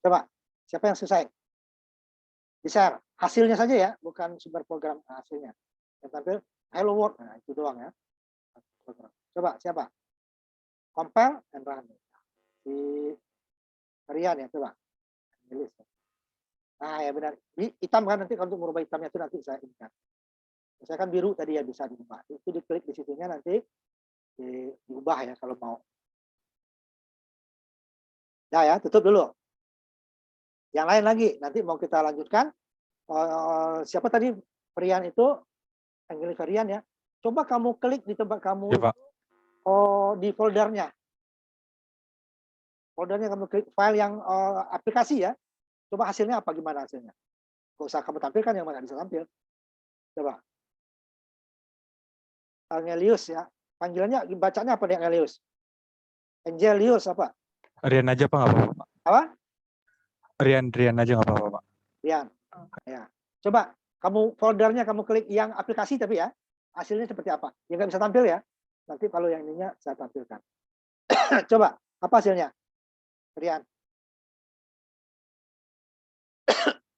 Coba, siapa yang selesai? Di-share. Hasilnya saja ya, bukan sumber program hasilnya. Yang tampil hello world, nah itu doang ya. Coba, siapa? Compile and run. Si Rian ya, coba. Nah ya benar. Hitam kan nanti kalau untuk merubah hitamnya itu nanti saya ingat. Saya kan biru tadi ya bisa diubah. Itu diklik di situnya nanti diubah ya kalau mau. Nah ya, tutup dulu. Yang lain lagi, nanti mau kita lanjutkan. Siapa tadi Rian itu? Angelis Rian ya. Coba kamu klik di tempat kamu Ya, Pak. di foldernya. Foldernya kamu klik file yang aplikasi ya. Coba hasilnya apa, gimana hasilnya? Gak usah kamu tampilkan yang mana bisa tampil. Coba. Angelius ya. Panggilannya bacanya apa nih Angelius? Angelius apa? Rian aja Pak, nggak apa-apa Pak. Apa? Rian aja nggak apa-apa Pak. Rian. Ya. Coba kamu foldernya kamu klik yang aplikasi tapi ya. Hasilnya seperti apa? Ya nggak bisa tampil ya. Nanti kalau yang ininya saya tampilkan. Coba, apa hasilnya? Rian.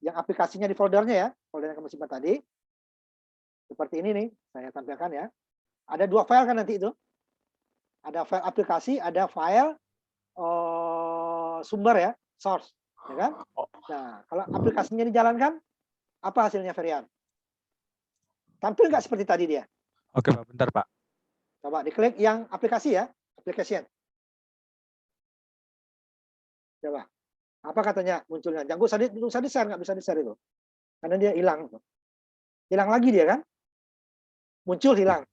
Yang aplikasinya di foldernya ya. Folder yang kamu simpan tadi. Seperti ini nih, saya tampilkan ya. Ada 2 file kan nanti itu. Ada file aplikasi, ada file sumber ya, source, ya kan? Nah, kalau aplikasinya dijalankan, apa hasilnya Ferian? Tampil nggak seperti tadi dia? Oke Pak, bentar Pak. Coba diklik yang aplikasi ya, application. Coba, apa katanya munculnya? Jangan usah di-share, nggak bisa di-share itu, karena dia hilang. Hilang lagi dia kan? Muncul hilang.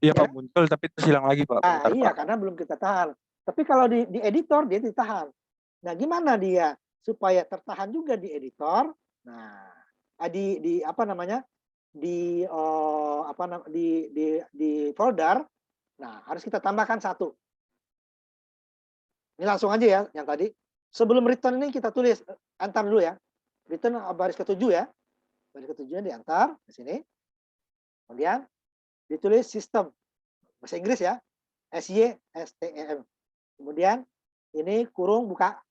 Iya Ya Pak, kan? muncul tapi terus hilang lagi Pak. Nah, Bentar iya, Pak. karena belum kita tahan. Tapi kalau di editor dia ditahan. Nah, gimana dia supaya tertahan juga di editor? Nah, di apa namanya? Di di folder. Nah, harus kita tambahkan 1. Ini langsung aja ya yang tadi. Sebelum return ini kita tulis antar dulu ya. Return baris ke-7 ya. Baris ke-7-nya diantar di sini. Kemudian ditulis sistem bahasa Inggris ya. SYSTEM. Kemudian ini kurung buka.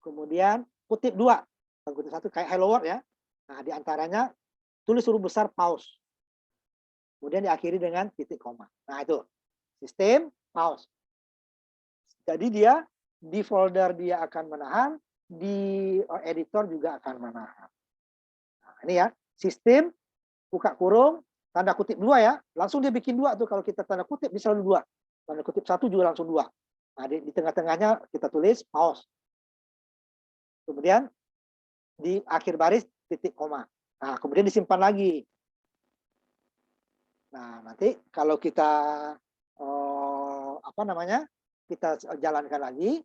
Kemudian kutip 2. Kutip 1 kayak hello world ya. Nah, di antaranya tulis huruf besar pause. Kemudian diakhiri dengan titik koma. Nah, itu. Sistem pause. Jadi dia di folder dia akan menahan, di editor juga akan menahan. Nah, ini ya, sistem buka kurung, tanda kutip 2 ya. Langsung dia bikin 2 tuh kalau kita tanda kutip bisa selalu 2. Tanda kutip 1 juga langsung 2. Nah, di tengah-tengahnya kita tulis pause. Kemudian di akhir baris titik koma. Nah, kemudian disimpan lagi. Nah, nanti kalau kita apa namanya? Kita jalankan lagi,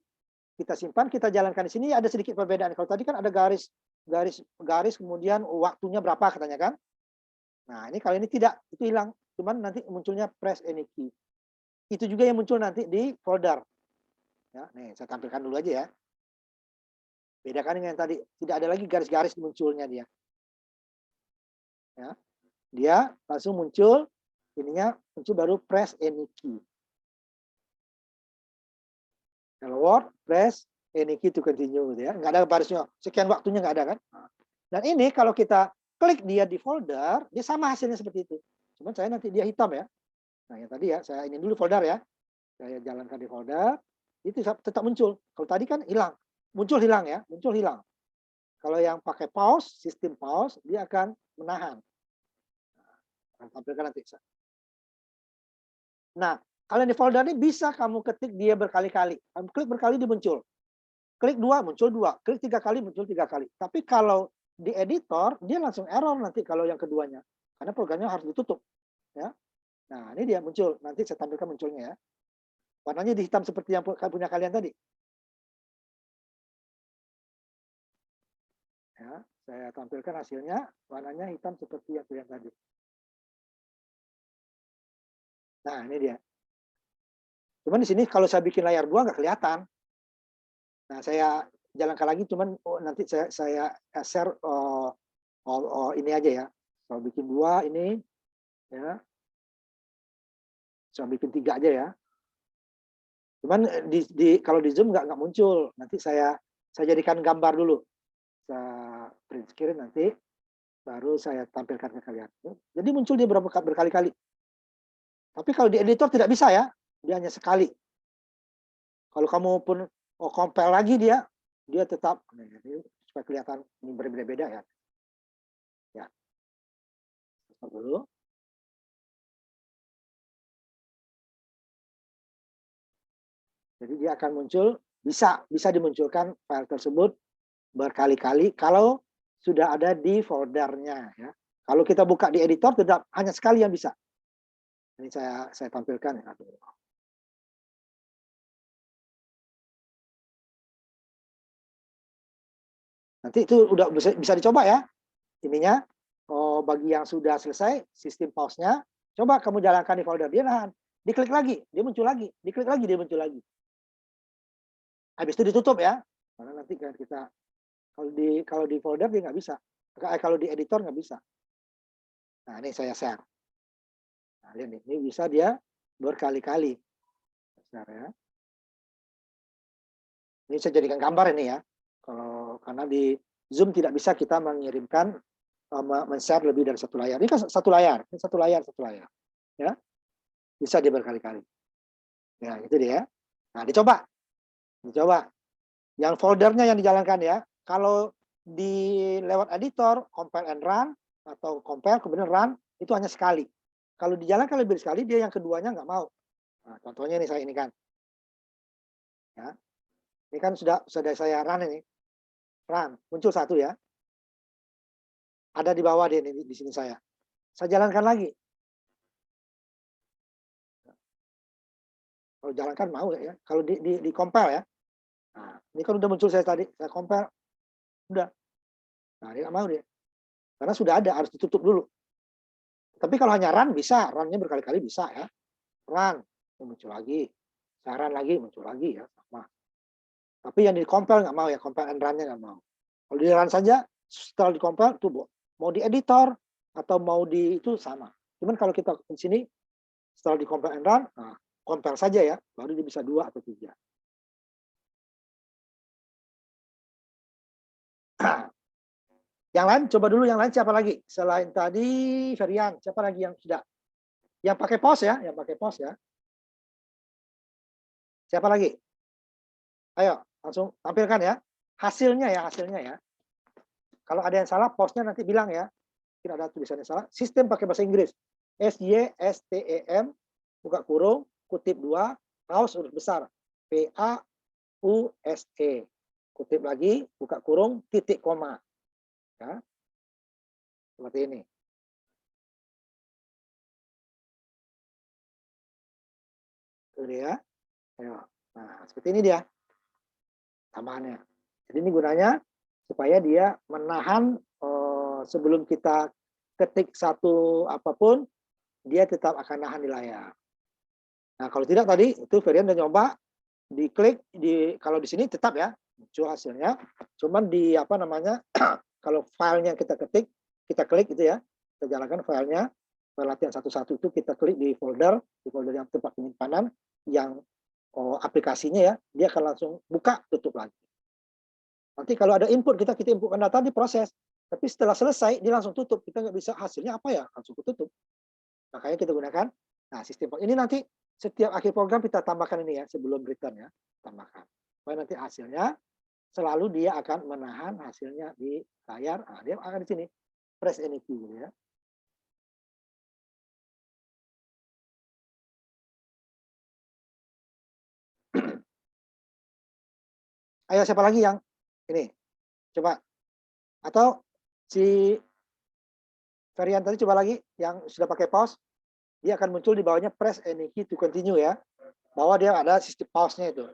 kita simpan, kita jalankan di sini ada sedikit perbedaan. Kalau tadi kan ada garis kemudian waktunya berapa katanya kan? Nah, ini kali ini tidak, itu hilang. Cuman nanti munculnya press any key. Itu juga yang muncul nanti di folder. Ya, nih saya tampilkan dulu aja ya. Bedakan dengan yang tadi, tidak ada lagi garis-garis munculnya dia. Ya. Dia langsung muncul ininya muncul baru press any key. Hello world, press any key to continue gitu ya. Nggak ada barisnya. Sekian waktunya nggak ada kan? Dan ini kalau kita klik dia di folder, dia sama hasilnya seperti itu. Cuman saya nanti dia hitam ya. Nah, yang tadi ya, saya ini dulu folder ya. Saya jalankan di folder, itu tetap muncul. Kalau tadi kan hilang. Muncul hilang ya, muncul hilang. Kalau yang pakai pause, sistem pause, dia akan menahan. Nah, tampilkan nanti. Nah, kalau di folder ini bisa kamu ketik dia berkali-kali. Kamu klik berkali dia muncul. Klik 2 muncul 2, klik 3 kali muncul 3 kali. Tapi kalau di editor dia langsung error nanti kalau yang keduanya. Karena programnya harus ditutup, ya. Nah, ini dia muncul. Nanti saya tampilkan munculnya ya. Warnanya di hitam seperti yang punya kalian tadi. Ya, saya tampilkan hasilnya, warnanya hitam seperti yang punya tadi. Nah, ini dia. Cuman di sini kalau saya bikin layar 2 nggak kelihatan. Nah, saya jalankan lagi, cuman nanti saya share ini aja ya. Saya bikin 2 ini, ya. Saya bikin 3 aja ya. Cuman kalau di Zoom nggak muncul. Nanti saya Saya jadikan gambar dulu. Saya print screen nanti, baru saya tampilkan ke kalian. Jadi muncul dia berkali-kali. Tapi kalau di editor tidak bisa ya, dia hanya sekali. Kalau kamu pun compile lagi dia tetap supaya kelihatan ini berbeda-beda ya. Ya. Stop dulu. Jadi dia akan muncul, bisa dimunculkan file tersebut berkali-kali kalau sudah ada di foldernya ya. Kalau kita buka di editor tetap hanya sekali yang bisa. Ini saya tampilkan ya. Nanti itu udah bisa dicoba ya. Ininya bagi yang sudah selesai sistem pause-nya, coba kamu jalankan di folder, dia nahan. Diklik lagi, dia muncul lagi. Diklik lagi, dia muncul lagi. Habis itu ditutup ya. Karena nanti kan kita kalau di folder dia nggak bisa. Kalau di editor nggak bisa. Nah, ini saya share. Nah, lihat nih, ini bisa dia berkali-kali. Share ya. Ini saya jadikan gambar ini ya. Karena di Zoom tidak bisa kita mengirimkan men-share lebih dari satu layar. Ini kan satu layar, satu layar. Ya. Bisa dia berkali-kali. Ya, itu dia. Nah, dicoba. Yang foldernya yang dijalankan ya. Kalau di lewat editor, compile and run, atau compile kemudian run, itu hanya sekali. Kalau dijalankan lebih sekali, dia yang keduanya nggak mau. Nah, contohnya ini saya ini kan. Ya. Ini kan sudah saya run ini. Run, muncul satu ya. Ada di bawah di sini saya. Saya jalankan lagi. Kalau jalankan mau ya. Kalau di compile ya. Nah, ini kan udah muncul saya tadi, saya compile, udah. Nah, dia nggak mau dia. Karena sudah ada, harus ditutup dulu. Tapi kalau hanya run bisa, run-nya berkali-kali bisa ya. Run, muncul lagi. Saya run lagi, muncul lagi ya, sama. Tapi yang di compile nggak mau ya, compile and run-nya nggak mau. Kalau di run saja, setelah di compile, itu mau di editor, atau mau di itu sama. Cuman kalau kita di sini, setelah di compile and run, nah, compile saja ya, baru dia bisa 2 atau 3. Yang lain, coba dulu yang lain siapa lagi? Selain tadi Ferian, siapa lagi yang sudah? Yang pakai pos ya, Siapa lagi? Ayo, langsung tampilkan ya. Hasilnya ya. Kalau ada yang salah, posnya nanti bilang ya. Mungkin ada tulisannya salah. Sistem pakai bahasa Inggris. SYSTEM, buka kurung, kutip 2, pause huruf besar. PAUSE. Kutip lagi, buka kurung, titik koma. Ya. Seperti ini. Itu dia. Ayo. Nah, seperti ini dia tambahannya. Jadi ini gunanya supaya dia menahan sebelum kita ketik satu apapun, dia tetap akan nahan di layar. Nah, kalau tidak tadi itu Ferian udah nyoba, diklik kalau di sini tetap ya muncul hasilnya. Cuman di apa namanya kalau filenya kita ketik, kita klik itu ya, kita jalankan filenya, file latihan 1.1 itu kita klik di folder yang tempat penyimpanan yang aplikasinya ya, dia akan langsung buka tutup lagi. Nanti kalau ada input kita inputkan data diproses, tapi setelah selesai dia langsung tutup. Kita nggak bisa hasilnya apa ya, langsung tutup. Makanya kita gunakan sistem ini nanti setiap akhir program kita tambahkan ini ya sebelum return ya, tambahkan. Supaya nanti hasilnya selalu dia akan menahan hasilnya di layar. Nah, dia akan di sini press any key gitu ya. Ayo siapa lagi yang ini? Coba. Atau si Ferian tadi coba lagi yang sudah pakai pause, dia akan muncul di bawahnya press any key to continue ya. Bahwa dia ada sistem pause-nya itu.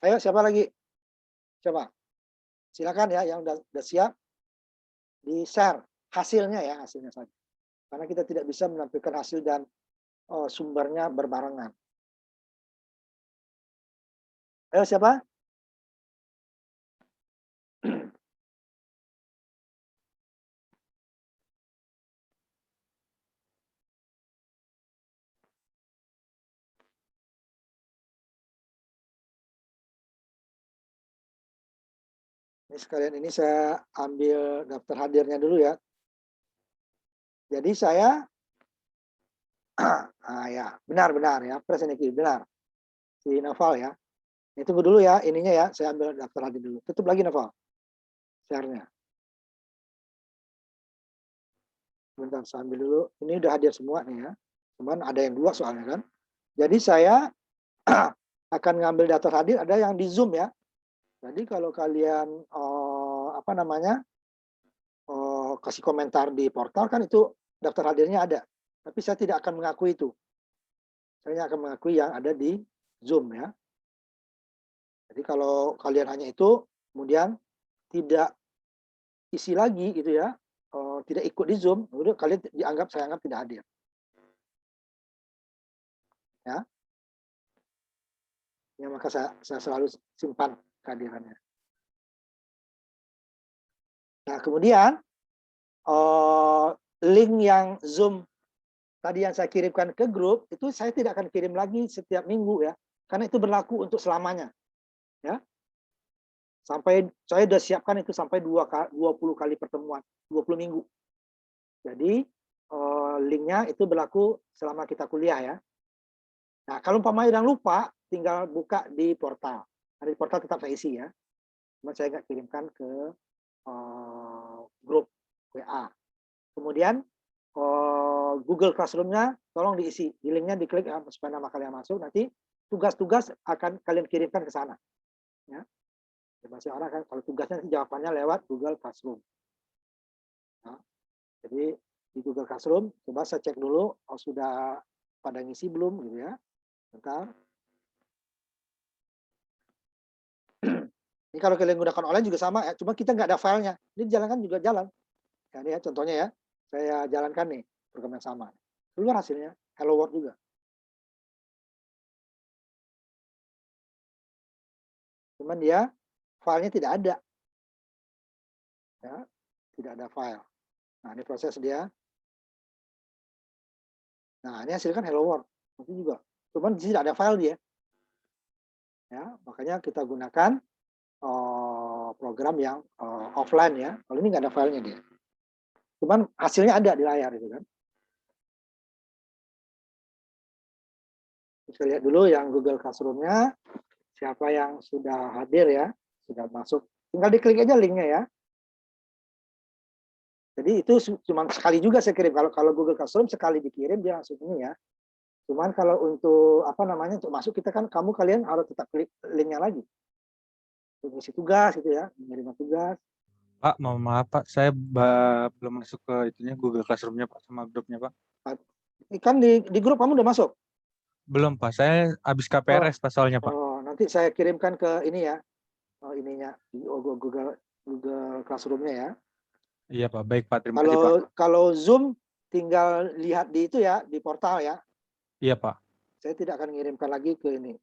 Ayo siapa lagi? Coba. Silakan ya yang udah siap di share hasilnya ya, hasilnya saja. Karena kita tidak bisa menampilkan hasil dan sumbernya berbarengan. Ayo siapa? Ini sekalian ini saya ambil daftar hadirnya dulu ya. Jadi saya ya, benar ya, present benar. Si Naval ya. Tunggu dulu ya ininya ya, saya ambil daftar hadir dulu. Tutup lagi Naval. Share-nya. Bentar saya ambil dulu. Ini udah hadir semua nih ya. Cuman ada yang 2 soalnya kan. Jadi saya akan ngambil daftar hadir, ada yang di Zoom ya. Jadi kalau kalian kasih komentar di portal kan itu daftar hadirnya ada. Tapi saya tidak akan mengakui itu. Saya akan mengakui yang ada di Zoom ya. Jadi kalau kalian hanya itu, kemudian tidak isi lagi gitu ya, tidak ikut di Zoom, udah kalian saya anggap tidak hadir. Ya. Ya maka saya selalu simpan kehadirannya. Nah, kemudian link yang Zoom tadi yang saya kirimkan ke grup, itu saya tidak akan kirim lagi setiap minggu ya, karena itu berlaku untuk selamanya. Ya. Sampai saya sudah siapkan itu sampai 20 kali pertemuan, 20 minggu. Jadi linknya itu berlaku selama kita kuliah ya. Nah, kalau umpamanya udah lupa, tinggal buka di portal. Ada di portal tetap saya isi ya. Cuma saya nggak kirimkan ke grup WA. Kemudian Google Classroom-nya tolong diisi. Di linknya diklik ya, supaya nama kalian masuk. Nanti tugas-tugas akan kalian kirimkan ke sana. Ya. Masih orang kan kalau tugasnya nanti jawabannya lewat Google Classroom. Nah, jadi di Google Classroom coba saya cek dulu sudah pada ngisi belum gitu ya. Bentar. Ini kalau kalian gunakan online juga sama ya, cuma kita nggak ada filenya. Ini dijalankan juga jalan. Ya, ini ya contohnya ya, saya jalankan nih program yang sama. Keluar hasilnya, Hello World juga. Cuman dia filenya tidak ada. Ya, tidak ada file. Nah, ini proses dia. Nah, ini hasilkan Hello World. Nanti juga. Cuman tidak ada file dia. Ya, makanya kita gunakan program yang offline ya. Kalau ini nggak ada filenya dia. Cuman hasilnya ada di layar itu kan. Kita lihat dulu yang Google Classroom-nya. Siapa yang sudah hadir ya, sudah masuk. Tinggal diklik aja linknya ya. Jadi itu cuma sekali juga saya kirim. Kalau Google Classroom sekali dikirim dia langsung ini ya. Cuman kalau untuk untuk masuk kita kan kalian harus tetap klik linknya lagi. Untuk isi tugas gitu ya, menerima tugas. Pak, maaf Pak, saya belum masuk ke itunya Google Classroom-nya Pak sama grupnya Pak. Kan di grup kamu udah masuk? Belum Pak, saya habis KPRS Pak soalnya Pak. Nanti saya kirimkan ke ini ya, ininya Google Classroom-nya ya. Iya Pak, baik Pak, terima kasih Pak. Kalau Zoom tinggal lihat di itu ya, di portal ya. Iya Pak. Saya tidak akan mengirimkan lagi ke ini.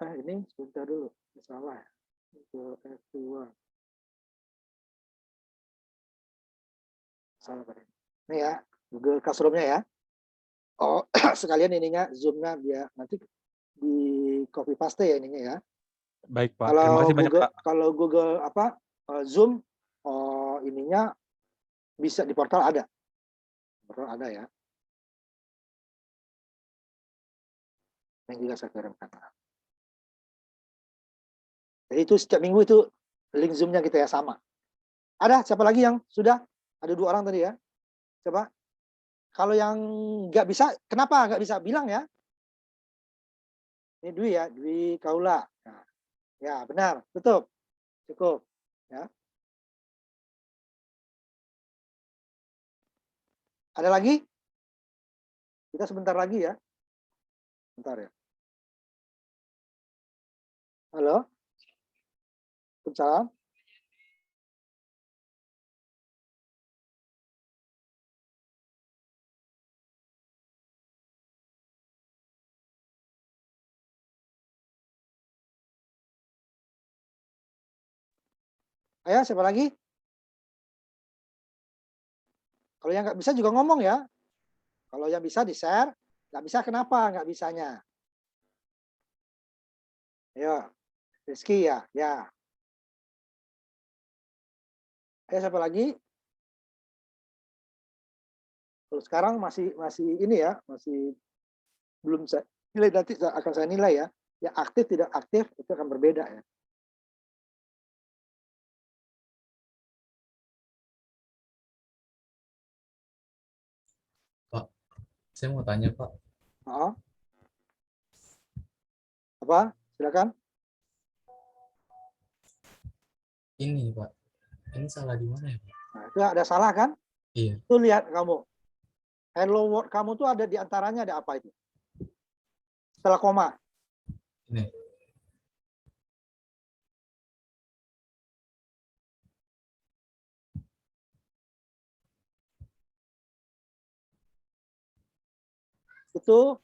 Ini sebentar dulu, salah ya. Ke F2. Salah tadi. Ini ya, Google Classroom-nya ya. Sekalian ininya Zoom-nya biar nanti di copy paste ya ininya ya. Baik Pak, terima kasih banyak Pak. Kalau Google Zoom ininya bisa di portal ada. Portal ada ya. Yang juga saya kirimkan. Jadi itu setiap minggu itu link Zoom-nya kita ya sama. Ada siapa lagi yang sudah? Ada 2 orang tadi ya. Coba. Kalau yang nggak bisa, kenapa nggak bisa bilang ya? Ini Dwi ya, Dwi Kaula. Nah, ya benar, tutup, cukup. Ya. Ada lagi? Kita sebentar lagi ya. Bentar ya. Halo? Waalaikumsalam. Ayo, siapa lagi? Kalau yang nggak bisa juga ngomong ya. Kalau yang bisa di-share, nggak bisa kenapa nggak bisanya? Ayo, Rizky ya, ya. Ayo siapa lagi? Terus sekarang masih masih ini ya, masih belum saya nilai, nanti akan saya nilai ya. Ya aktif tidak aktif itu akan berbeda ya. Pak, saya mau tanya, Pak. Oh, apa? Silakan. Ini, Pak. Ini salah di mana ya, Pak? Nah, itu ada salah kan? Iya. Tuh lihat kamu. Hello world kamu tuh ada di antaranya ada apa itu? Setelah koma. Ini. Itu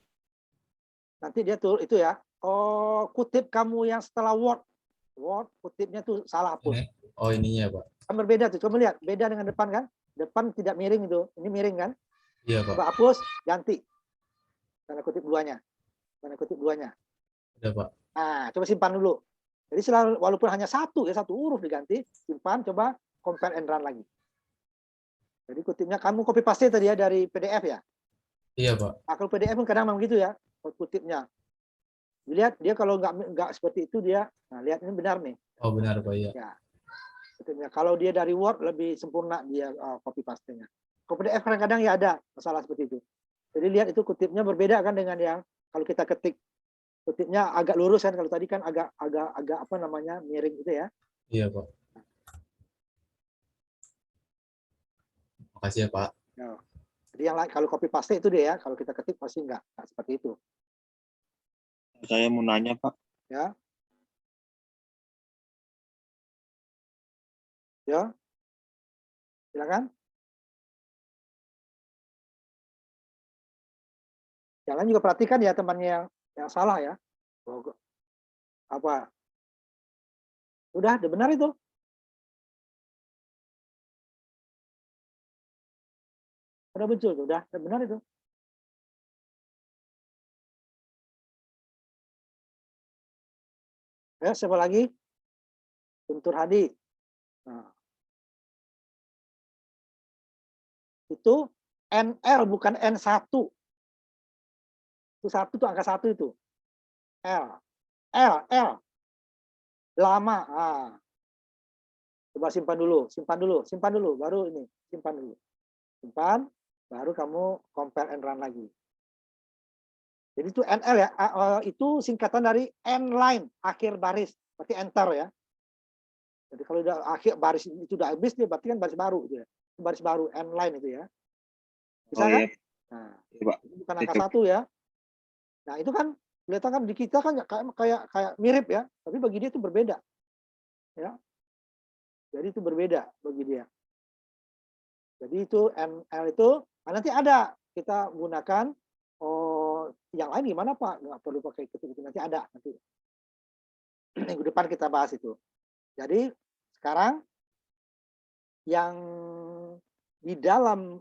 nanti dia tuh itu ya. Oh, kutip kamu yang setelah word. Word kutipnya tuh salah hapus. Ini. Oh, ininya, Pak. Kan berbeda tuh. Coba lihat, beda dengan depan kan? Depan tidak miring itu. Ini miring kan? Iya, Pak. Coba hapus, ganti. Tanda kutip duanya. Tanda kutip duanya. Udah, Pak. Nah, coba simpan dulu. Jadi walaupun hanya satu ya, satu huruf diganti, simpan, coba compare and run lagi. Jadi kutipnya kamu copy paste tadi ya dari PDF ya. Iya, Pak. Nah, kalau PDF kan kadang memang gitu ya, kutipnya. Lihat dia kalau nggak seperti itu dia, nah lihat ini benar nih. Oh, benar, Pak. Iya. Ya, kutipnya. Kalau dia dari Word lebih sempurna dia copy paste-nya. Kalau PDF kadang-kadang ya ada masalah seperti itu. Jadi lihat itu kutipnya berbeda kan dengan yang kalau kita ketik kutipnya agak lurus kan, kalau tadi kan agak apa namanya miring gitu ya. Iya, Pak. Makasih ya, Pak. Ya. Jadi yang lain kalau copy paste itu dia ya, kalau kita ketik pasti nggak seperti itu. Saya mau nanya, Pak. Ya. Ya. Silakan. Jangan juga perhatikan ya temannya yang salah ya. Apa? Udah benar itu. Udah muncul, udah benar itu. Ya, siapa lagi? Guntur Hadi. Nah. Itu NL bukan N1. Itu satu tuh angka satu itu. L. Lama. Ah. Coba simpan dulu, baru ini, simpan dulu. Simpan, baru kamu compare and run lagi. Jadi itu NL ya, itu singkatan dari end line, akhir baris, berarti enter ya. Jadi kalau udah akhir baris itu udah habis, dia berarti kan baris baru gitu ya. Baris baru, end line itu ya. Bisa kan? Iya. Nah, Iya, Pak. bukan angka satu ya. Nah itu kan kelihatan kan di kita kan kayak mirip ya, tapi bagi dia itu berbeda. Ya. Jadi itu berbeda bagi dia. Jadi itu NL itu nanti ada kita gunakan yang lain gimana Pak? Nggak perlu pakai ketik itu, nanti ada nanti. Minggu depan kita bahas itu. Jadi sekarang yang di dalam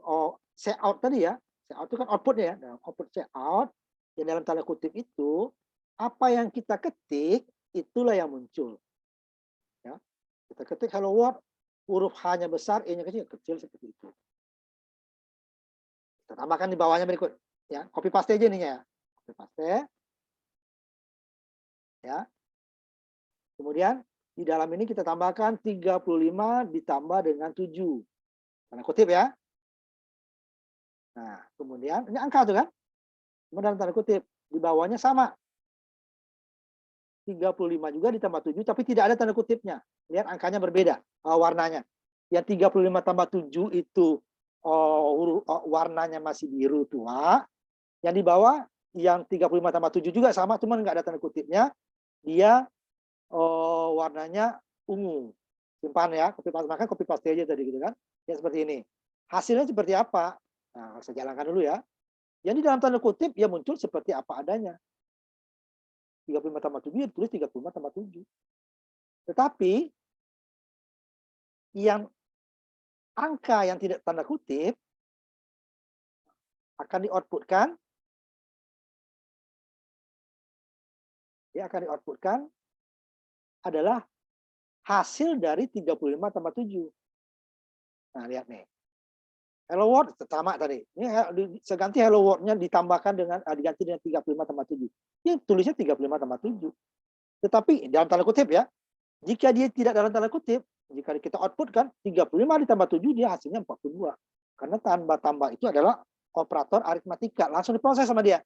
say out tadi ya, say out itu kan outputnya ya. Nah, output say out yang dalam tanda kutip itu apa yang kita ketik itulah yang muncul. Ya. Kita ketik hello world, huruf H-nya besar, E-nya kecil seperti itu. Kita tambahkan di bawahnya berikut. Ya, copy paste aja ininya ya. Copy paste. Ya. Kemudian di dalam ini kita tambahkan 35 ditambah dengan 7. Tanda kutip ya. Nah, kemudian ini angka tuh kan. Kemudian dalam tanda kutip di bawahnya sama. 35 juga ditambah 7 tapi tidak ada tanda kutipnya. Lihat angkanya berbeda warnanya. Yang 35 tambah 7 itu warnanya masih biru tua. Yang di bawah yang 35 tambah 7 juga sama, cuman nggak ada tanda kutipnya. Dia warnanya ungu. Simpan ya, copy paste, maka copy paste aja tadi gitu kan. Ya seperti ini. Hasilnya seperti apa? Nah, saya jalankan dulu ya. Yang di dalam tanda kutip ya muncul seperti apa adanya. 35 tambah 7 ya tulis 35 tambah 7. Tetapi yang angka yang tidak tanda kutip akan di-outputkan. Dia akan di-outputkan adalah hasil dari 35 tambah 7. Nah, lihat nih. Hello world sama tadi. Ini saya ganti hello world-nya ditambahkan dengan diganti dengan 35 tambah 7. Ini tulisnya 35 tambah 7. Tetapi dalam tanda kutip ya, jika dia tidak dalam tanda kutip, jika kita output kan 35 ditambah 7 dia hasilnya 42. Karena tambah-tambah itu adalah operator aritmatika, langsung diproses sama dia.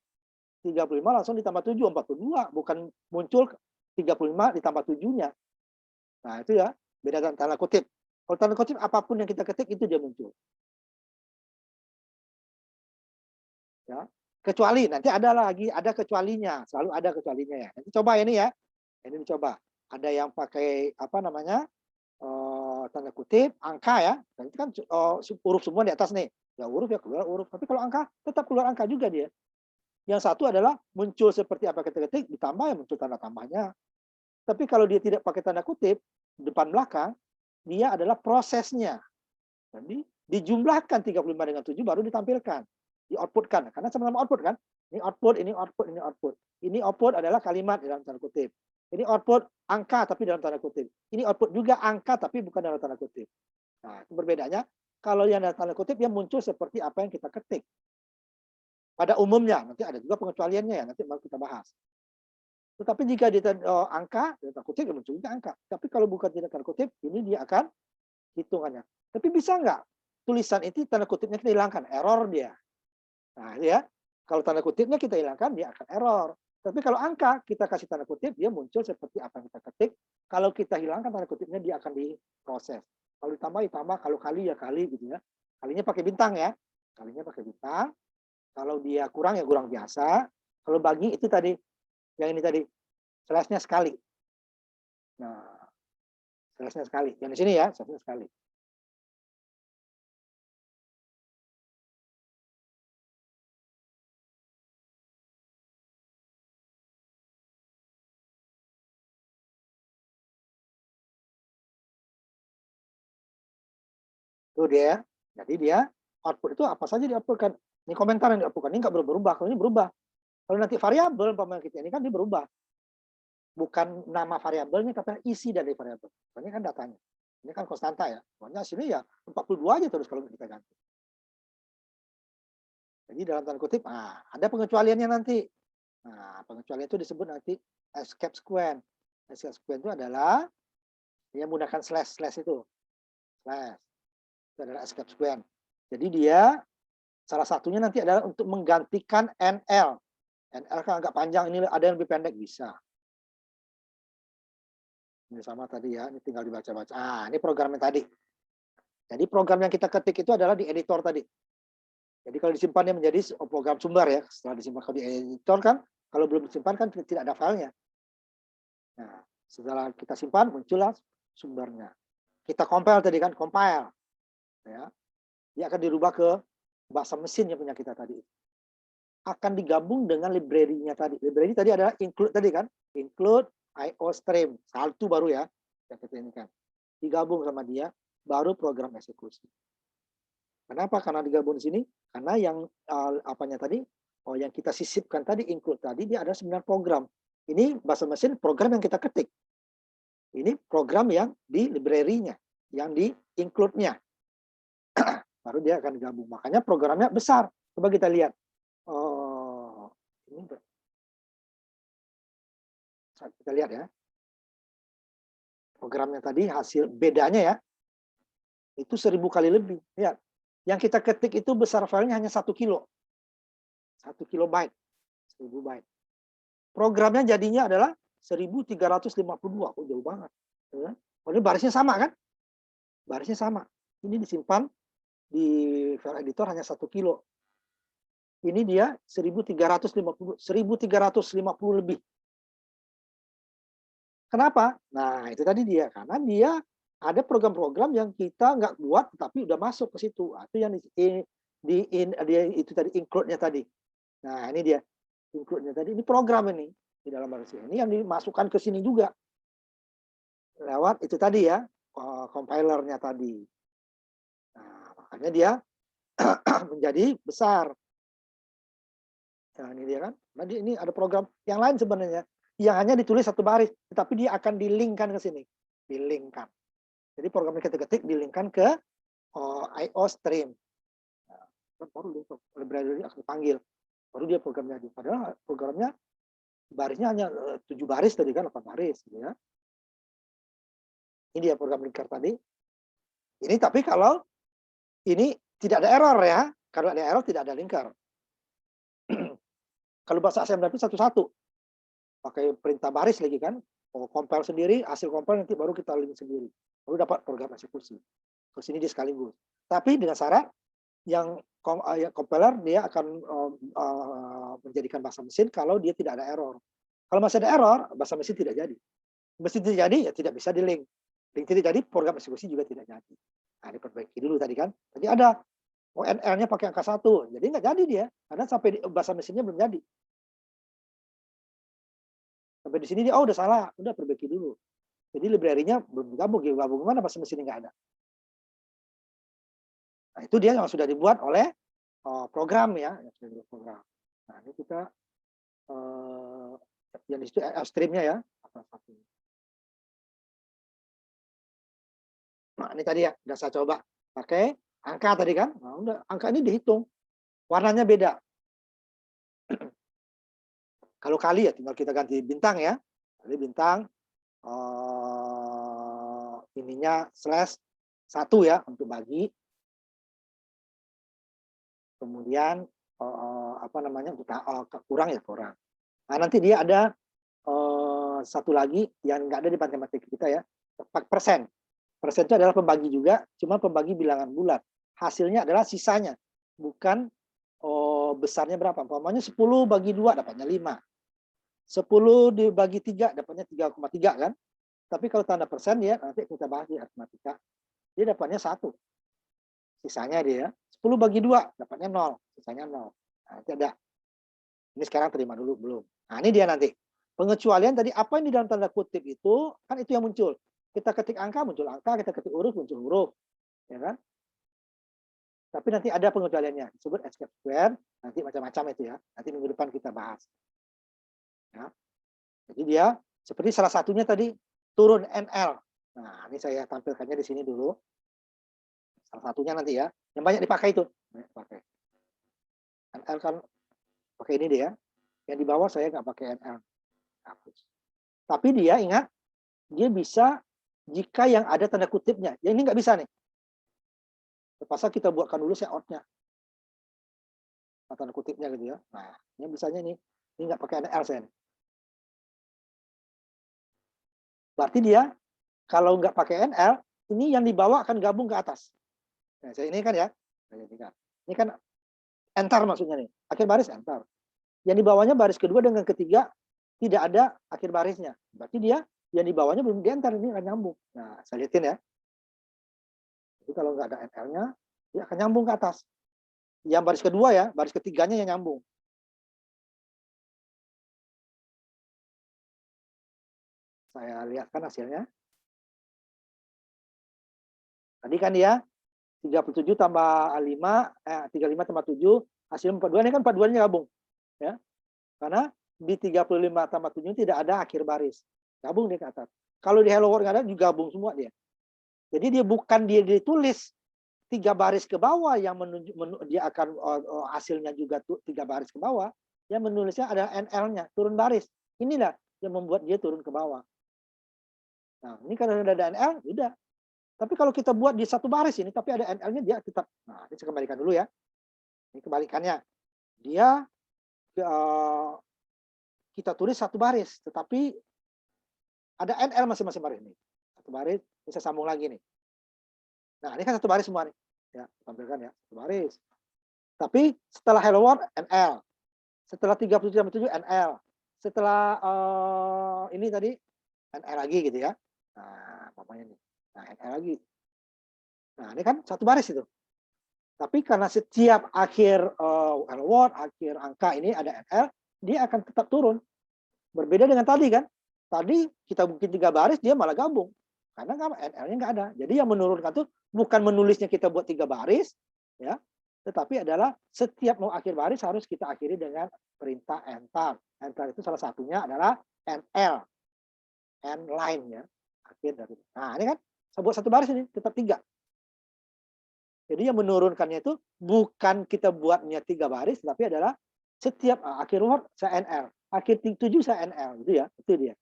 35 langsung ditambah 7, 42, bukan muncul 35 ditambah 7-nya. Nah, itu ya, beda dengan tanda kutip. Kalau tanda kutip apapun yang kita ketik itu dia muncul. Ya. Kecuali nanti ada kecualinya, selalu ada kecualinya ya. Nanti coba ini ya. Ini dicoba. Ada yang pakai apa namanya? Tanda kutip angka ya. Dan itu kan huruf semua di atas nih. Ya huruf ya keluar huruf. Tapi kalau angka tetap keluar angka juga dia. Yang satu adalah muncul seperti apa kita ketik ditambah ya muncul tanda tambahnya. Tapi kalau dia tidak pakai tanda kutip depan belakang, dia adalah prosesnya. Jadi dijumlahkan 35 dengan 7 baru ditampilkan, di-outputkan. Karena sama-sama output kan. Ini output, ini output, ini output. Ini output adalah kalimat dalam tanda kutip. Ini output angka tapi dalam tanda kutip. Ini output juga angka tapi bukan dalam tanda kutip. Nah, itu berbedanya. Kalau yang dalam tanda kutip dia muncul seperti apa yang kita ketik. Pada umumnya, nanti ada juga pengecualiannya ya, nanti baru kita bahas. Tetapi jika di angka, tanda kutip dia muncul juga angka. Tapi kalau bukan tidak tanda kutip, ini dia akan hitungannya. Tapi bisa nggak tulisan itu tanda kutipnya kita hilangkan, error dia. Nah ya, kalau tanda kutipnya kita hilangkan, dia akan error. Tapi kalau angka kita kasih tanda kutip, dia muncul seperti apa yang kita ketik. Kalau kita hilangkan tanda kutipnya, dia akan diproses. Kalau ditambah, kalau kali ya kali gitu ya. Kalinya pakai bintang ya. Kalinya pakai bintang. Kalau dia kurang ya kurang biasa. Kalau bagi itu tadi, yang ini tadi, slash-nya sekali. Nah, slash-nya sekali. Yang di sini ya, slash-nya sekali. Itu dia. Jadi dia output itu apa saja di-outputkan. Ini komentar yang di-outputkan. Ini nggak berubah. Kalau ini berubah. Kalau nanti variabel pemain kita ini kan dia berubah. Bukan nama variabelnya, tapi isi dari variabel. Ini kan datanya. Ini kan konstanta ya. Pokoknya sini ya 42 aja terus kalau kita ganti. Jadi dalam tanda kutip, ada pengecualiannya nanti. Nah, pengecualian itu disebut nanti escape sequence. Escape sequence itu adalah dia menggunakan slash itu. Slash. Itu adalah escape sequence. Jadi dia salah satunya nanti adalah untuk menggantikan NL. NL kan agak panjang, ini ada yang lebih pendek bisa. Ini sama tadi ya, ini tinggal dibaca-baca. Ini programnya tadi. Jadi program yang kita ketik itu adalah di editor tadi. Jadi kalau disimpannya menjadi program sumber ya, setelah disimpan kalau di editor kan, kalau belum disimpan kan tidak ada filenya. Nah, setelah kita simpan muncullah sumbernya. Kita compile tadi kan, compile. Ya. Dia akan dirubah ke bahasa mesin yang punya kita tadi. Akan digabung dengan library-nya tadi. Library tadi adalah include tadi kan, include IOStream, satu baru ya, yang kita ini kan. Digabung sama dia, baru program eksekusi. Kenapa? Karena digabung di sini, karena yang apanya tadi, yang kita sisipkan tadi, include tadi, dia ada 9 program. Ini bahasa mesin program yang kita ketik. Ini program yang di library-nya, yang di include-nya. Baru dia akan digabung. Makanya programnya besar. Coba kita lihat. Ini kita lihat ya. Programnya tadi hasil bedanya ya. Itu 1000 kali lebih. Lihat. Yang kita ketik itu besar filenya hanya 1 kilo. 1 kilobyte. 1000 byte. Programnya jadinya adalah 1352. Oh, jauh banget. Ya. Ini barisnya sama kan? Barisnya sama. Ini disimpan di file editor hanya 1 kilo. Ini dia 1350 lebih. Kenapa? Nah, itu tadi dia. Karena dia ada program-program yang kita nggak buat, tapi udah masuk ke situ. Itu yang itu tadi include-nya tadi. Nah, ini dia. Include-nya tadi. Ini program ini. Di dalam bahasa ini yang dimasukkan ke sini juga. Lewat itu tadi ya. Compiler-nya tadi. Nah, makanya dia menjadi besar. Nah, ini dia kan. Nanti ini ada program yang lain sebenarnya yang hanya ditulis satu baris, tetapi dia akan dilingkan ke sini. Dilingkan. Jadi program yang kita ketik dilingkan ke IO stream. Nah, baru dia library akan panggil. Baru dia program jadi. Padahal programnya barisnya hanya 7 baris tadi kan, 8 baris gitu ya. Ini dia program linker tadi. Ini tapi kalau ini tidak ada error ya. Kalau ada error tidak ada linker. Kalau bahasa assembly itu satu-satu. Pakai perintah baris lagi kan. Compile sendiri, hasil compile nanti baru kita link sendiri. Baru dapat program eksekusi. Terus ini dia sekaligus. Tapi dengan syarat yang compiler dia akan menjadikan bahasa mesin kalau dia tidak ada error. Kalau masih ada error, bahasa mesin tidak jadi. Mesin tidak jadi, ya tidak bisa di-link. Link tidak jadi, program eksekusi juga tidak jadi. Nah, diperbaiki dulu tadi kan. Tadi ada ONL-nya pakai angka 1. Jadi nggak jadi dia. Karena sampai bahasa mesinnya belum jadi. Sampai di sini dia, udah salah. Udah perbaiki dulu. Jadi library-nya belum digabung. Gabung mana bahasa mesinnya nggak ada. Nah, itu dia yang sudah dibuat oleh program ya. Yang sudah dibuat program. Nah, ini kita yang di situ stream-nya ya. Nah, ini tadi ya, udah saya coba pakai angka tadi kan. Nah, udah, angka ini dihitung. Warnanya beda. Kalau kali ya tinggal kita ganti bintang ya. Jadi bintang ininya /1 ya untuk bagi. Kemudian apa namanya untuk kurang ya kurang. Nah, nanti dia ada satu lagi yang nggak ada di matematika kita ya, persen. Persen itu adalah pembagi juga, cuma pembagi bilangan bulat. Hasilnya adalah sisanya, bukan besarnya berapa. Umpamanya 10 bagi 2 dapatnya 5. 10 dibagi 3 dapatnya 3,3 kan. Tapi kalau tanda persen ya nanti kita bahas di matematika. Dia dapatnya 1. Sisanya dia 10 bagi 2 dapatnya 0, sisanya 0. Nah, nanti ada. Ini sekarang terima dulu belum. Nah, ini dia nanti. Pengecualian tadi apa yang di dalam tanda kutip itu kan itu yang muncul. Kita ketik angka muncul angka, kita ketik huruf muncul huruf. Ya kan? Tapi nanti ada pengecualiannya, disebut escape square, nanti macam-macam itu ya. Nanti minggu depan kita bahas. Ya. Jadi dia seperti salah satunya tadi turun NL. Nah, ini saya tampilkannya di sini dulu. Salah satunya nanti ya, yang banyak dipakai itu. Pakai. NL kan pakai ini dia. Yang di bawah saya nggak pakai NL. Hapus. Tapi dia ingat, dia bisa jika yang ada tanda kutipnya. Yang ini nggak bisa nih. Terpaksa kita buatkan dulu out-nya. Tanda kutipnya gitu ya. Nah, ini bisanya nih. Ini nggak pakai NL saya. Berarti dia kalau nggak pakai NL, ini yang dibawa akan gabung ke atas. Nah, ini kan ya. Ini kan enter maksudnya nih. Akhir baris enter. Yang dibawanya baris kedua dengan ketiga tidak ada akhir barisnya. Berarti dia yang dibawanya belum di-enter, ini akan nyambung. Nah, saya lihatin ya. Jadi kalau nggak ada NL-nya, dia akan nyambung ke atas. Yang baris kedua ya, baris ketiganya yang nyambung. Saya lihatkan hasilnya. Tadi kan dia 37 tambah 5, 35 tambah 7, hasil 42, ini kan 42-nya gabung. Ya. Karena di 35 tambah 7 tidak ada akhir baris. Gabung dia ke atas. Kalau di Hello World nggak ada, juga gabung semua dia. Jadi dia bukan dia ditulis 3 baris ke bawah yang dia akan hasilnya juga 3 baris ke bawah. Yang menulisnya ada NL-nya, turun baris. Inilah yang membuat dia turun ke bawah. Nah, ini kalau sudah ada NL, udah. Tapi kalau kita buat di satu baris ini, tapi ada NL-nya, dia tetap. Nah, ini saya kembalikan dulu ya. Ini kebalikannya. Dia kita tulis satu baris, tetapi ada NL masing-masing baris ini. Satu baris, bisa sambung lagi nih. Nah, ini kan satu baris semua nih. Ya, tampilkan ya, satu baris. Tapi setelah Hello World, NL. Setelah 37 NL. Setelah ini tadi, NL lagi gitu ya. Nah, namanya nih. Nah, NL lagi. Nah, ini kan satu baris itu. Tapi karena setiap akhir Hello World, akhir angka ini ada NL, dia akan tetap turun. Berbeda dengan tadi kan. Tadi kita bikin 3 baris, dia malah gabung. Karena NL-nya nggak ada. Jadi yang menurunkan itu bukan menulisnya kita buat 3 baris, ya, tetapi adalah setiap mau akhir baris harus kita akhiri dengan perintah enter. Enter itu salah satunya adalah NL, N line ya, akhir dari. Nah ini kan saya buat satu baris ini tetap 3. Jadi yang menurunkannya itu bukan kita buatnya 3 baris, tapi adalah setiap akhir word saya NL, akhir 7 saya NL, gitu ya, itu dia.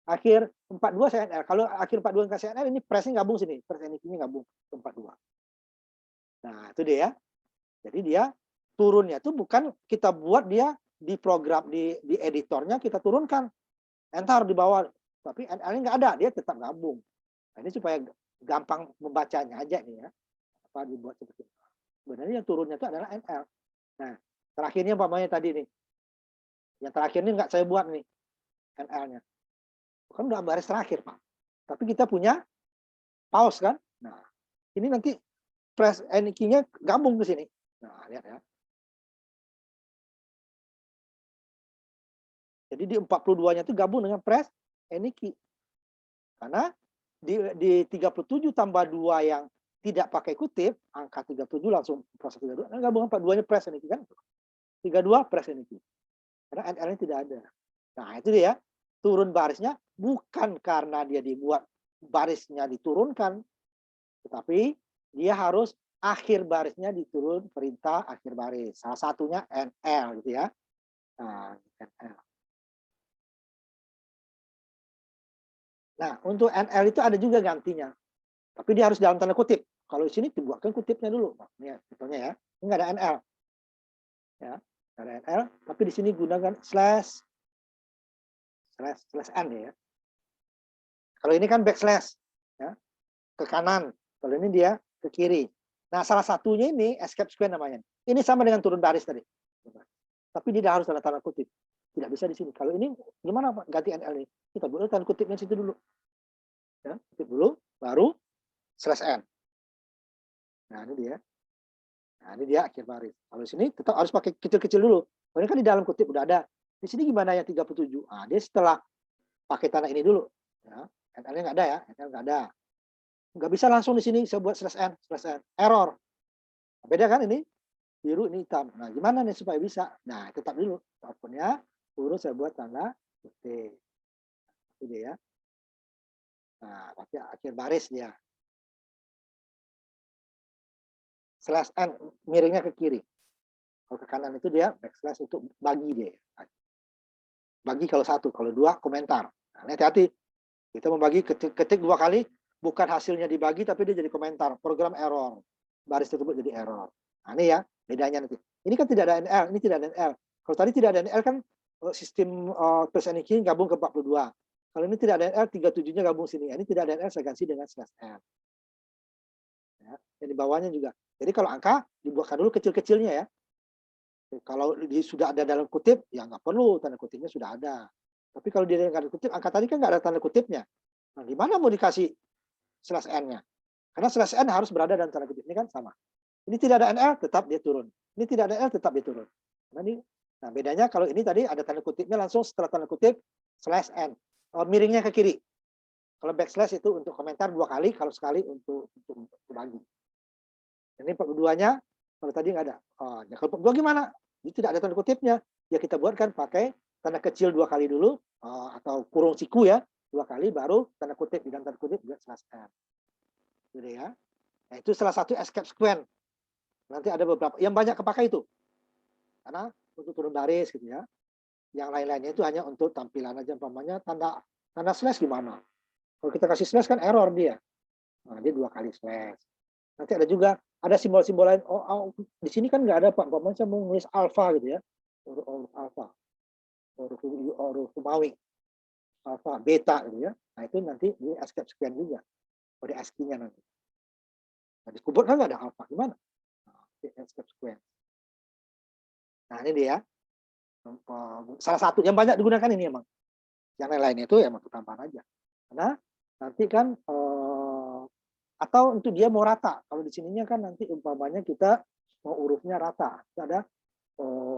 Akhir 42 saya NL. Kalau akhir 42 nggak saya NL, ini pressnya gabung sini, press ini gabung ke 42. Nah itu dia ya. Jadi dia turunnya itu bukan kita buat dia di program di editornya kita turunkan, enter di bawah, tapi NL-nya nggak ada, dia tetap gabung. Nah, ini supaya gampang membacanya aja nih ya. Apa dibuat seperti itu. Sebenarnya yang turunnya itu adalah NL. Nah, terakhirnya umpamanya tadi nih. Yang terakhir ini nggak saya buat nih NL-nya. Kan udah baris terakhir, Pak. Tapi kita punya pause kan? Nah, ini nanti press any key-nya gabung ke sini. Nah, lihat ya. Jadi di 42-nya itu gabung dengan press any key. Karena di 37 tambah 2 yang tidak pakai kutip, angka 37 langsung proses 32, nah gabung 42-nya press any key kan? 32 press any key. Karena NL-nya tidak ada. Nah, itu dia. Turun barisnya bukan karena dia dibuat barisnya diturunkan, tetapi dia harus akhir barisnya diturun perintah akhir baris. Salah satunya NL gitu ya. Nah, NL. Nah, untuk NL itu ada juga gantinya. Tapi dia harus dalam tanda kutip. Kalau di sini dibuatkan kutipnya dulu. Ini contohnya ya. Ini nggak ada NL. Ya, nggak ada NL, tapi di sini gunakan slash n ya. Kalau ini kan backslash ya, ke kanan. Kalau ini dia ke kiri. Nah, salah satunya ini escape square namanya. Ini sama dengan turun baris tadi. Tapi tidak harus tanda kutip. Tidak bisa di sini. Kalau ini gimana Pak? Ganti NL ini. Kita buat tanda kutipnya situ dulu. Ya, kutip dulu, baru slash n. Nah, ini dia. Nah, ini dia akhir baris. Kalau di sini tetap harus pakai kecil-kecil dulu. Kalau ini kan di dalam kutip udah ada. Di sini gimana yang 37? Nah, dia setelah pakai tanda ini dulu. Ya, NL-nya nggak ada ya. NL nggak ada. Nggak bisa langsung di sini saya buat slash n. Error. Beda kan ini? Biru, ini hitam. Nah, gimana nih supaya bisa? Nah, tetap dulu. Output-nya, urus saya buat tanda kutip. Itu dia ya. Nah, pakai akhir baris dia. Slash n, miringnya ke kiri. Kalau ke kanan itu dia backslash untuk bagi dia. Bagi kalau 1, kalau 2 komentar. Nah, hati-hati. Kita membagi ketik 2 kali, bukan hasilnya dibagi, tapi dia jadi komentar. Program error. Baris tersebut jadi error. Nah, ini ya, bedanya nanti. Ini kan tidak ada NL, ini tidak ada NL. Kalau tadi tidak ada NL kan sistem press any key gabung ke 42. Kalau ini tidak ada NL, 37-nya gabung sini. Ini tidak ada NL, saya ganti dengan slash n. Ya, yang di bawahnya juga. Jadi kalau angka, dibuatkan dulu kecil-kecilnya ya. Kalau sudah ada dalam kutip, ya nggak perlu, tanda kutipnya sudah ada. Tapi kalau dia nggak ada kutip, angka tadi kan nggak ada tanda kutipnya. Nah, gimana mau dikasih slash n-nya? Karena slash n harus berada dalam tanda kutip. Ini kan sama. Ini tidak ada NL, tetap dia turun. Ini tidak ada NL, tetap dia turun. Nah, bedanya kalau ini tadi ada tanda kutipnya langsung setelah tanda kutip slash n. Miringnya ke kiri. Kalau backslash itu untuk komentar 2 kali, kalau sekali untuk bagi. Ini 42-nya, kalau tadi nggak ada. Ya kalau 42 gimana? Ini tidak ada tanda kutipnya. Ya kita buatkan pakai tanda kecil 2 kali dulu, atau kurung siku ya, 2 kali, baru tanda kutip, di dalam tanda kutip juga slash n. Gitu ya. Nah, itu salah satu escape square. Nanti ada beberapa, yang banyak kepakai itu. Karena untuk turun baris gitu ya. Yang lain-lainnya itu hanya untuk tampilan aja, umpamanya tanda slash gimana. Kalau kita kasih slash kan error dia. Nah, dia 2 kali slash. Nanti ada juga, ada simbol-simbol lain. Di sini kan nggak ada Pak, umpamanya saya mau nulis alpha gitu ya. Huruf alpha. Huruf Romawi. Alpha, beta gitu ya. Nah, itu nanti di escape square juga. Kode ASCII-nya nanti. Nah, di keyboard kan nggak ada alpha, gimana? Escape square. Nah, ini dia. Salah satu yang banyak digunakan ini emang. Yang lain-lainnya itu emang tambahan aja. Karena nanti kan atau untuk dia mau rata. Kalau di sininya kan nanti umpamanya kita mau hurufnya rata. Ada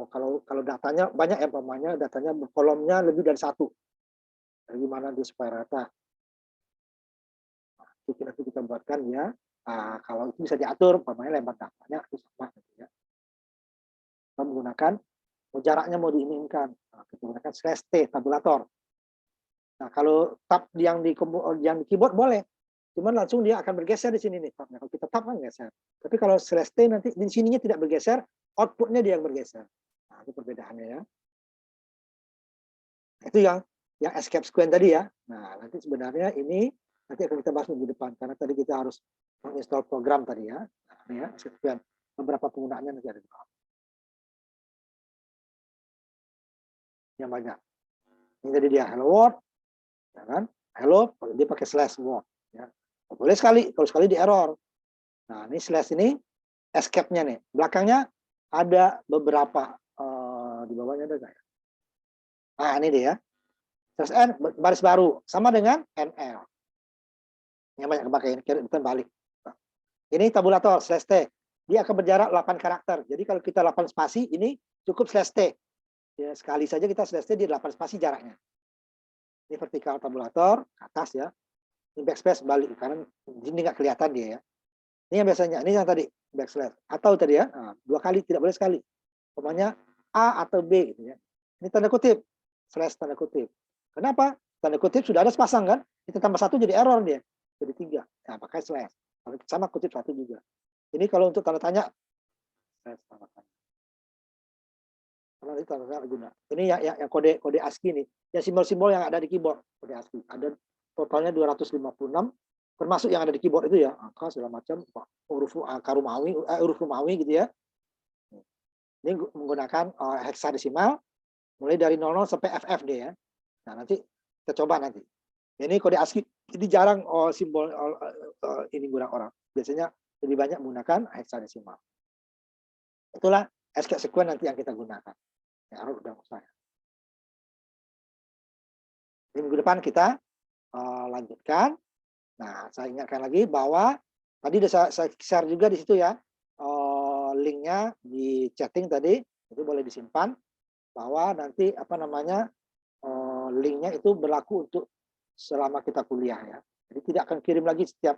kalau datanya banyak ya, umpamanya datanya kolomnya lebih dari 1. Gimana dia supaya rata? Nah, itu nanti kita buatkan ya Nah, kalau itu bisa diatur, umpamanya lembar datanya itu sama gitu ya. Kita menggunakan jaraknya mau diinginkan, nah, kita menggunakan /t tabulator. Nah, kalau tab yang di keyboard boleh, cuman langsung dia akan bergeser di sini nih tabnya. Kalau kita tab kan geser. Tapi kalau /t nanti di sininya tidak bergeser, outputnya dia yang bergeser. Nah, itu perbedaannya ya. Itu yang escape sequence tadi ya. Nah, nanti sebenarnya ini nanti akan kita bahas minggu depan karena tadi kita harus menginstall program tadi ya. Nah, ini ya escape sequence. Beberapa penggunaannya nanti ada di bawah. Yang banyak. Ini tadi dia hello world, ya kan? Hello, dia pakai /word. Ya. Boleh sekali, kalau sekali di error. Nah, ini / ini escape-nya nih. Belakangnya ada beberapa di bawahnya ada nggak ya? Nah, ini dia ya. /n baris baru sama dengan NL. Yang banyak kepakai ini kita balik. Nah, ini tabulator /t. Dia akan berjarak 8 karakter. Jadi kalau kita 8 spasi ini cukup /t. Ya, sekali saja kita /t di 8 spasi jaraknya. Ini vertikal tabulator ke atas ya. Ini backspace balik karena ini nggak kelihatan dia ya. Ini yang biasanya, ini yang tadi backslash atau tadi ya, nah, 2 kali tidak boleh sekali. Pokoknya A atau B gitu ya. Ini tanda kutip, / tanda kutip. Kenapa? Tanda kutip sudah ada sepasang kan? Kita tambah 1 jadi error dia. Jadi 3. Nah, pakai /. Sama kutip 1 juga. Ini kalau untuk tanda tanya / tanda tanya. Karena itu tanda tanya guna. Ini yang kode ASCII nih. Yang simbol-simbol yang ada di keyboard kode ASCII. Ada totalnya 256 termasuk yang ada di keyboard itu ya, angka segala macam, huruf Romawi gitu ya. Ini menggunakan heksadesimal mulai dari 00 sampai FF deh ya. Nah, nanti kita coba nanti. Ini kode ASCII ini jarang simbol ini guna orang. Biasanya lebih banyak menggunakan heksadesimal. Itulah escape sequence nanti yang kita gunakan. Ya, udah saya. Di minggu depan kita lanjutkan. Nah, saya ingatkan lagi bahwa tadi sudah saya share juga di situ ya, linknya di chatting tadi, itu boleh disimpan, bahwa nanti apa namanya, linknya itu berlaku untuk selama kita kuliah ya. Jadi tidak akan kirim lagi setiap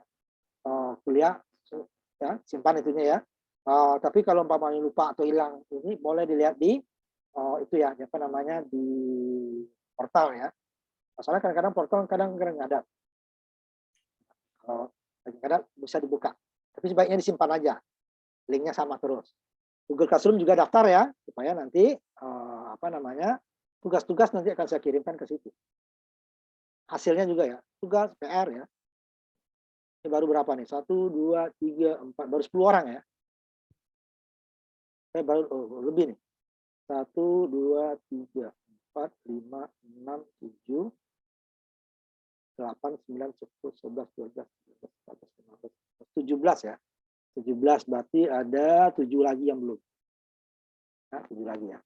kuliah, ya, simpan itunya ya. Tapi kalau umpamanya lupa atau hilang ini boleh dilihat di itu ya, apa namanya, di portal ya. Masalahnya kadang-kadang portal kadang-kadang nggak ada. Kadang-kadang bisa dibuka. Tapi sebaiknya disimpan aja. Linknya sama terus. Google Classroom juga daftar ya, supaya nanti apa namanya, tugas-tugas nanti akan saya kirimkan ke situ. Hasilnya juga ya, tugas PR ya. Ini baru berapa nih? 1, 2, 3, 4, baru 10 orang ya. Saya baru lebih nih. 1, 2, 3, 4, 5, 6, 7. 8, 9, 10, 11, 12, 13, 14, 15, 17 ya. 17 berarti ada 7 lagi yang belum. Nah, 7 lagi ya.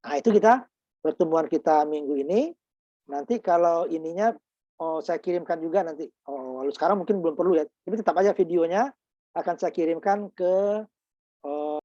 Nah, itu kita pertemuan kita minggu ini. Nanti kalau ininya saya kirimkan juga nanti. Sekarang mungkin belum perlu ya. Tapi tetap aja videonya akan saya kirimkan ke